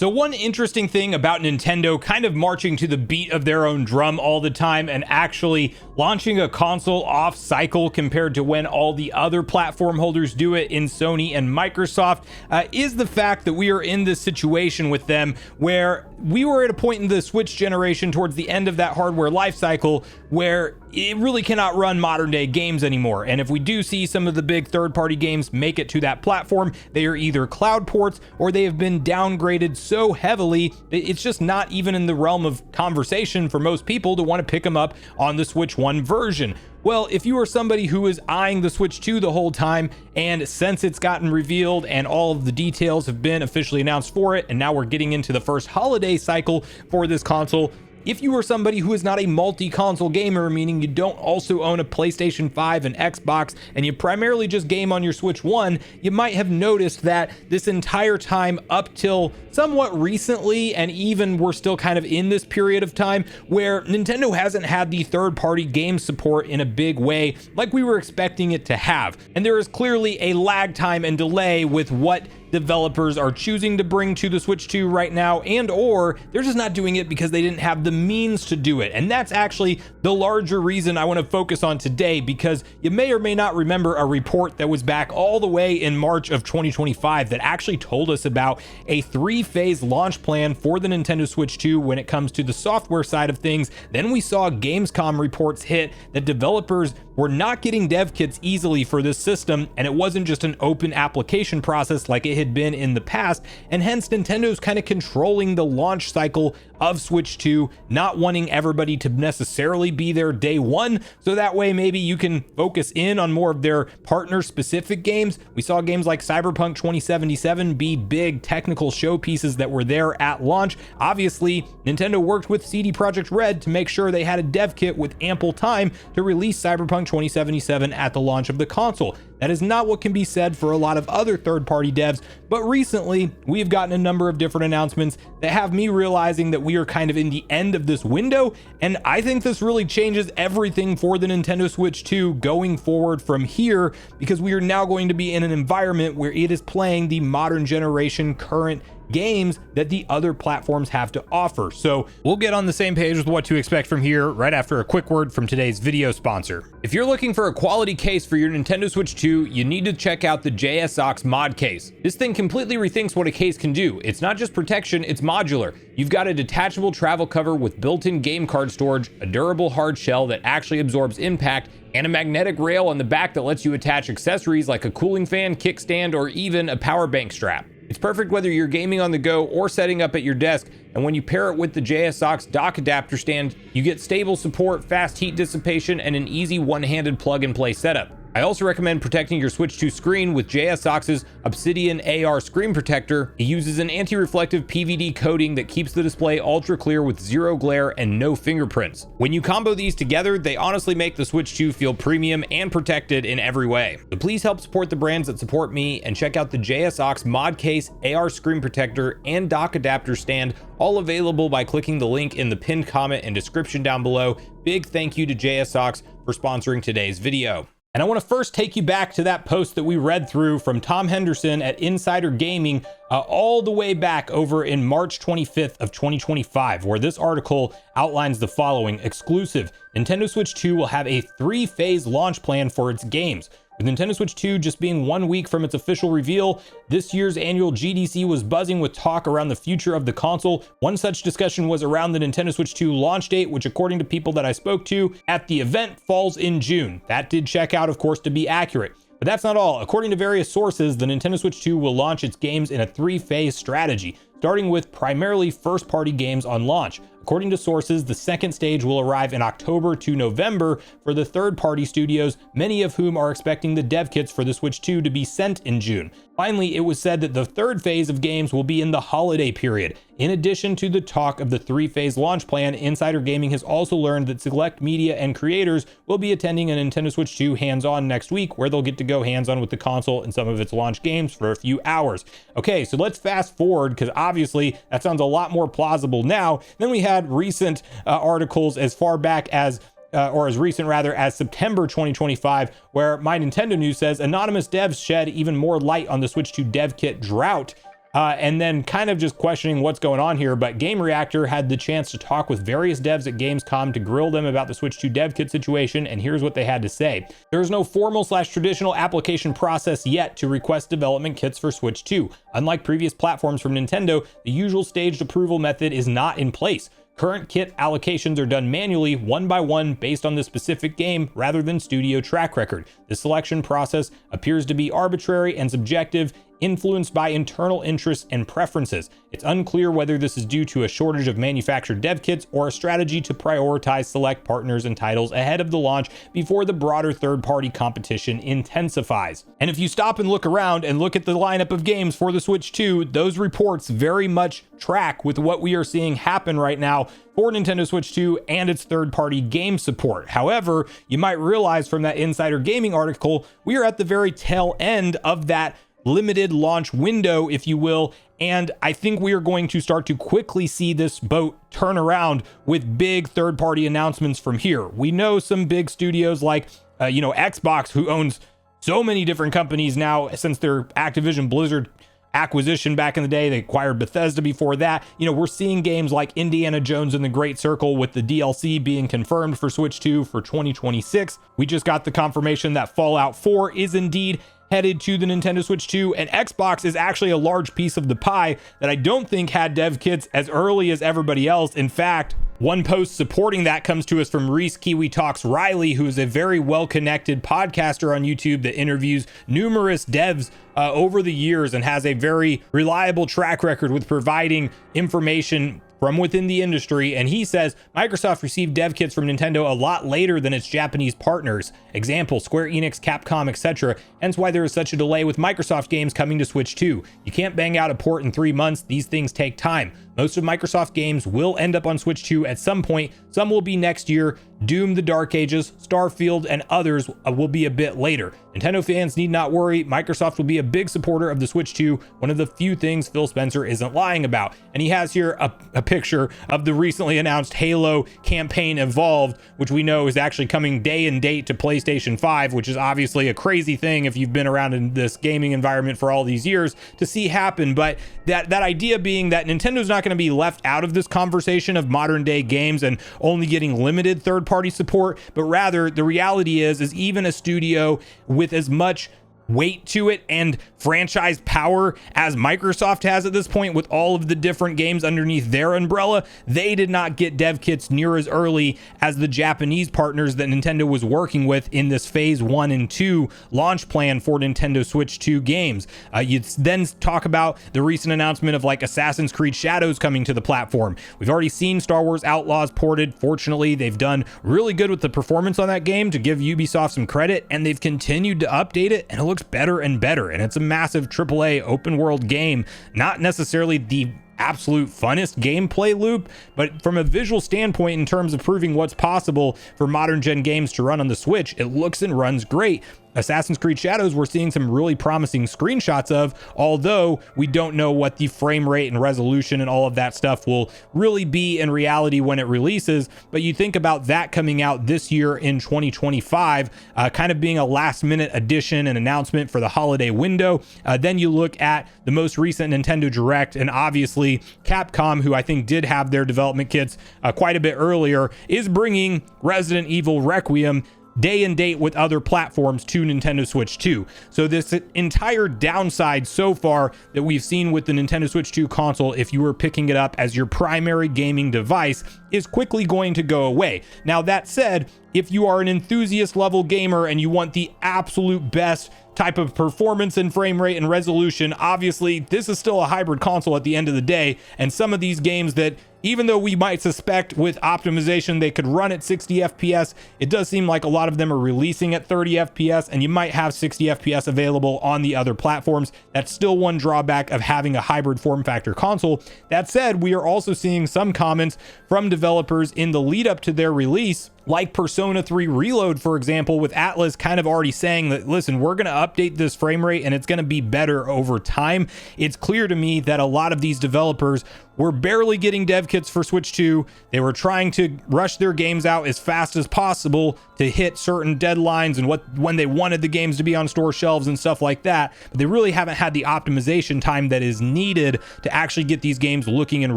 So one interesting thing about Nintendo kind of marching to the beat of their own drum all the time and actually launching a console off cycle compared to when all the other platform holders do it in Sony and Microsoft is the fact that we are in this situation with them where we were at a point in the Switch generation towards the end of that hardware life cycle where it really cannot run modern day games anymore. And if we do see some of the big third-party games make it to that platform, they are either cloud ports or they have been downgraded so heavily that it's just not even in the realm of conversation for most people to want to pick them up on the Switch 1 version. Well, if you are somebody who is eyeing the Switch 2 the whole time, and since it's gotten revealed and all of the details have been officially announced for it, and now we're getting into the first holiday cycle for this console, if you are somebody who is not a multi-console gamer, meaning you don't also own a PlayStation 5 and Xbox, and you primarily just game on your Switch 1, you might have noticed that this entire time up till somewhat recently, and even we're still kind of in this period of time where Nintendo hasn't had the third-party game support in a big way like we were expecting it to have. And there is clearly a lag time and delay with what developers are choosing to bring to the Switch 2 right now, and or they're just not doing it because they didn't have the means to do it. And that's actually the larger reason I want to focus on today, because you may or may not remember a report that was back all the way in March of 2025 that actually told us about a 3-phase launch plan for the Nintendo Switch 2 when it comes to the software side of things. Then we saw Gamescom reports hit that developers were not getting dev kits easily for this system, and it wasn't just an open application process like it had been in the past, and hence Nintendo's kind of controlling the launch cycle of Switch 2, not wanting everybody to necessarily be there day one, so that way maybe you can focus in on more of their partner specific games. We saw games like Cyberpunk 2077 be big technical showpieces that were there at launch. Obviously, Nintendo worked with CD Projekt Red to make sure they had a dev kit with ample time to release Cyberpunk 2077 at the launch of the console. That is not what can be said for a lot of other third-party devs, but recently we've gotten a number of different announcements that have me realizing that we are kind of in the end of this window, and I think this really changes everything for the Nintendo Switch 2 going forward from here, because we are now going to be in an environment where it is playing the modern generation current games that the other platforms have to offer. So we'll get on the same page with what to expect from here right after a quick word from today's video sponsor. If you're looking for a quality case for your Nintendo Switch 2, you need to check out the JSOX mod case. This thing completely rethinks what a case can do. It's not just protection, it's modular. You've got a detachable travel cover with built-in game card storage, a durable hard shell that actually absorbs impact, and a magnetic rail on the back that lets you attach accessories like a cooling fan, kickstand, or even a power bank strap. It's perfect whether you're gaming on the go or setting up at your desk, and when you pair it with the JSOX dock adapter stand, you get stable support, fast heat dissipation, and an easy one-handed plug-and-play setup. I also recommend protecting your Switch 2 screen with JSOX's Obsidian AR screen protector. It uses an anti-reflective PVD coating that keeps the display ultra clear with zero glare and no fingerprints. When you combo these together, they honestly make the Switch 2 feel premium and protected in every way. So please help support the brands that support me and check out the JSOX mod case, AR screen protector, and dock adapter stand, all available by clicking the link in the pinned comment and description down below. Big thank you to JSOX for sponsoring today's video. And I want to first take you back to that post that we read through from Tom Henderson at Insider Gaming all the way back over in March 25th of 2025, where this article outlines the following. Exclusive: Nintendo Switch 2 will have a 3-phase launch plan for its games. With Nintendo Switch 2 just being 1 week from its official reveal, this year's annual GDC was buzzing with talk around the future of the console. One such discussion was around the Nintendo Switch 2 launch date, which according to people that I spoke to at the event falls in June. That did check out, of course, to be accurate. But that's not all. According to various sources, the Nintendo Switch 2 will launch its games in a 3-phase strategy, starting with primarily first-party games on launch. According to sources, the second stage will arrive in October to November for the third-party studios, many of whom are expecting the dev kits for the Switch 2 to be sent in June. Finally, it was said that the third phase of games will be in the holiday period. In addition to the talk of the 3-phase launch plan, Insider Gaming has also learned that select media and creators will be attending a Nintendo Switch 2 hands-on next week, where they'll get to go hands-on with the console and some of its launch games for a few hours. Okay, so let's fast forward, because obviously that sounds a lot more plausible now than we had recent articles as far back as or as recent rather as September 2025, where My Nintendo News says anonymous devs shed even more light on the Switch 2 dev kit drought. and then kind of just questioning what's going on here. But Game Reactor had the chance to talk with various devs at Gamescom to grill them about the Switch 2 dev kit situation, and here's what they had to say. There is no formal/traditional application process yet to request development kits for Switch 2. Unlike previous platforms from Nintendo, the usual staged approval method is not in place. Current kit allocations are done manually, one by one, based on the specific game rather than studio track record. The selection process appears to be arbitrary and subjective, influenced by internal interests and preferences. It's unclear whether this is due to a shortage of manufactured dev kits or a strategy to prioritize select partners and titles ahead of the launch before the broader third-party competition intensifies. And if you stop and look around and look at the lineup of games for the Switch 2, those reports very much track with what we are seeing happen right now for Nintendo Switch 2 and its third-party game support. However, you might realize from that Insider Gaming article, we are at the very tail end of that limited launch window, if you will, and I think we are going to start to quickly see this boat turn around with big third-party announcements from here. We know some big studios like Xbox, who owns so many different companies now since their Activision Blizzard acquisition back in the day. They acquired Bethesda before that. We're seeing games like Indiana Jones and the Great Circle with the DLC being confirmed for Switch 2 for 2026. We just got the confirmation that Fallout 4 is indeed headed to the Nintendo Switch 2, and Xbox is actually a large piece of the pie that I don't think had dev kits as early as everybody else. In fact, one post supporting that comes to us from Reese Kiwi Talks Riley, who is a very well-connected podcaster on YouTube that interviews numerous devs over the years and has a very reliable track record with providing information from within the industry. And he says Microsoft received dev kits from Nintendo a lot later than its Japanese partners. Example, Square Enix, Capcom, etc. Hence why there is such a delay with Microsoft games coming to Switch 2. You can't bang out a port in 3 months. These things take time. Most of Microsoft games will end up on Switch 2 at some point. Some will be next year. Doom, The Dark Ages, Starfield, and others will be a bit later. Nintendo fans need not worry. Microsoft will be a big supporter of the Switch 2, one of the few things Phil Spencer isn't lying about. And he has here a picture of the recently announced Halo campaign Evolved, which we know is actually coming day and date to PlayStation 5, which is obviously a crazy thing if you've been around in this gaming environment for all these years to see happen. But that idea being that Nintendo's not going to be left out of this conversation of modern day games and only getting limited third-party support, but rather the reality is even a studio with as much weight to it and franchise power as Microsoft has at this point with all of the different games underneath their umbrella, they did not get dev kits near as early as the Japanese partners that Nintendo was working with in this phase 1 and 2 launch plan for Nintendo Switch 2 games. You then talk about the recent announcement of like Assassin's Creed Shadows coming to the platform. We've already seen Star Wars Outlaws ported. Fortunately, they've done really good with the performance on that game, to give Ubisoft some credit, and they've continued to update it, and it looks better and better. And it's a massive AAA open world game, not necessarily the absolute funnest gameplay loop, but from a visual standpoint, in terms of proving what's possible for modern gen games to run on the Switch, it looks and runs great. Assassin's Creed Shadows, we're seeing some really promising screenshots of, although we don't know what the frame rate and resolution and all of that stuff will really be in reality when it releases. But you think about that coming out this year in 2025, kind of being a last minute addition and announcement for the holiday window. Then you look at the most recent Nintendo Direct, and obviously Capcom, who I think did have their development kits quite a bit earlier, is bringing Resident Evil Requiem day and date with other platforms to Nintendo Switch 2. So this entire downside so far that we've seen with the Nintendo Switch 2 console, if you were picking it up as your primary gaming device, is quickly going to go away. Now that said, if you are an enthusiast level gamer and you want the absolute best type of performance and frame rate and resolution, obviously this is still a hybrid console at the end of the day. And some of these games that, even though we might suspect with optimization they could run at 60 FPS, it does seem like a lot of them are releasing at 30 FPS, and you might have 60 FPS available on the other platforms. That's still one drawback of having a hybrid form factor console. That said, we are also seeing some comments from developers in the lead up to their release like Persona 3 Reload, for example, with Atlas kind of already saying that, listen, we're going to update this frame rate and it's going to be better over time. It's clear to me that a lot of these developers were barely getting dev kits for Switch 2. They were trying to rush their games out as fast as possible to hit certain deadlines and when they wanted the games to be on store shelves and stuff like that. But they really haven't had the optimization time that is needed to actually get these games looking and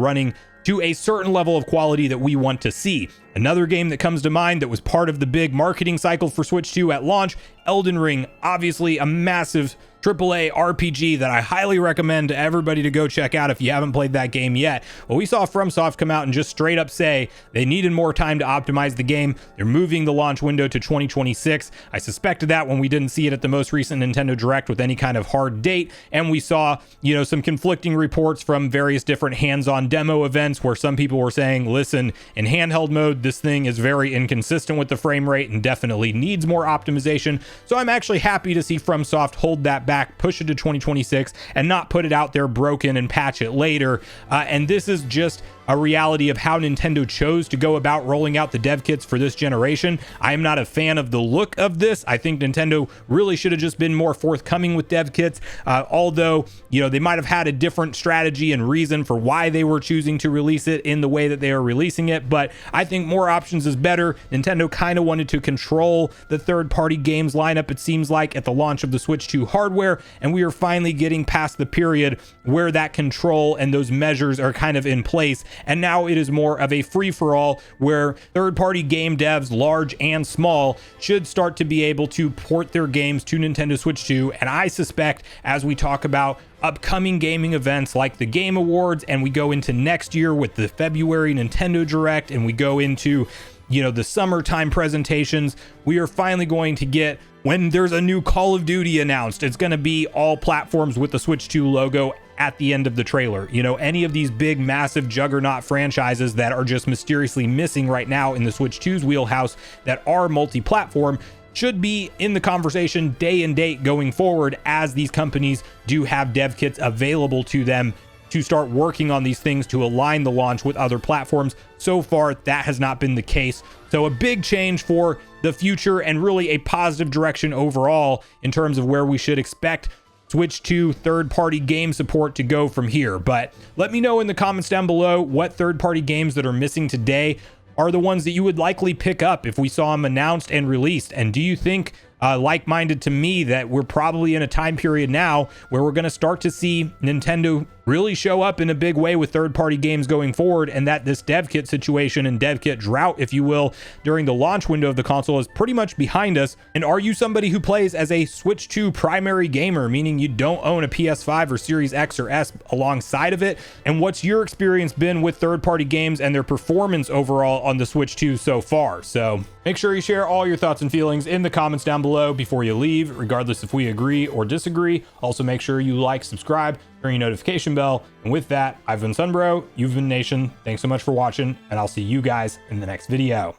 running to a certain level of quality that we want to see. Another game that comes to mind that was part of the big marketing cycle for Switch 2 at launch, Elden Ring, obviously a massive AAA RPG that I highly recommend to everybody to go check out if you haven't played that game yet. Well, we saw FromSoft come out and just straight up say they needed more time to optimize the game. They're moving the launch window to 2026. I suspected that when we didn't see it at the most recent Nintendo Direct with any kind of hard date. And we saw, some conflicting reports from various different hands-on demo events where some people were saying, listen, in handheld mode, this thing is very inconsistent with the frame rate and definitely needs more optimization. So I'm actually happy to see FromSoft hold that back, push it to 2026, and not put it out there broken and patch it later. And this is just a reality of how Nintendo chose to go about rolling out the dev kits for this generation. I am not a fan of the look of this. I think Nintendo really should have just been more forthcoming with dev kits, although, they might have had a different strategy and reason for why they were choosing to release it in the way that they are releasing it. But I think more options is better. Nintendo kind of wanted to control the third-party games lineup, it seems like, at the launch of the Switch 2 hardware, and we are finally getting past the period where that control and those measures are kind of in place. And now it is more of a free-for-all where third-party game devs, large and small, should start to be able to port their games to Nintendo Switch 2. And I suspect, as we talk about upcoming gaming events like the Game Awards, and we go into next year with the February Nintendo Direct, and we go into the summertime presentations, we are finally going to get, when there's a new Call of Duty announced, it's going to be all platforms with the Switch 2 logo at the end of the trailer. Any of these big, massive juggernaut franchises that are just mysteriously missing right now in the Switch 2's wheelhouse that are multi-platform should be in the conversation day and date going forward, as these companies do have dev kits available to them to start working on these things to align the launch with other platforms. So far, that has not been the case. So a big change for the future and really a positive direction overall in terms of where we should expect Switch 2 third-party game support to go from here. But let me know in the comments down below what third-party games that are missing today are the ones that you would likely pick up if we saw them announced and released. And do you think, like-minded to me, that we're probably in a time period now where we're going to start to see Nintendo really show up in a big way with third-party games going forward, and that this dev kit situation and dev kit drought, if you will, during the launch window of the console is pretty much behind us? And are you somebody who plays as a Switch 2 primary gamer, meaning you don't own a PS5 or Series X or S alongside of it? And what's your experience been with third-party games and their performance overall on the Switch 2 so far? So make sure you share all your thoughts and feelings in the comments down below before you leave, regardless if we agree or disagree. Also, make sure you like, subscribe, turn your notification bell. And with that, I've been Sunbro, you've been Nation. Thanks so much for watching, and I'll see you guys in the next video.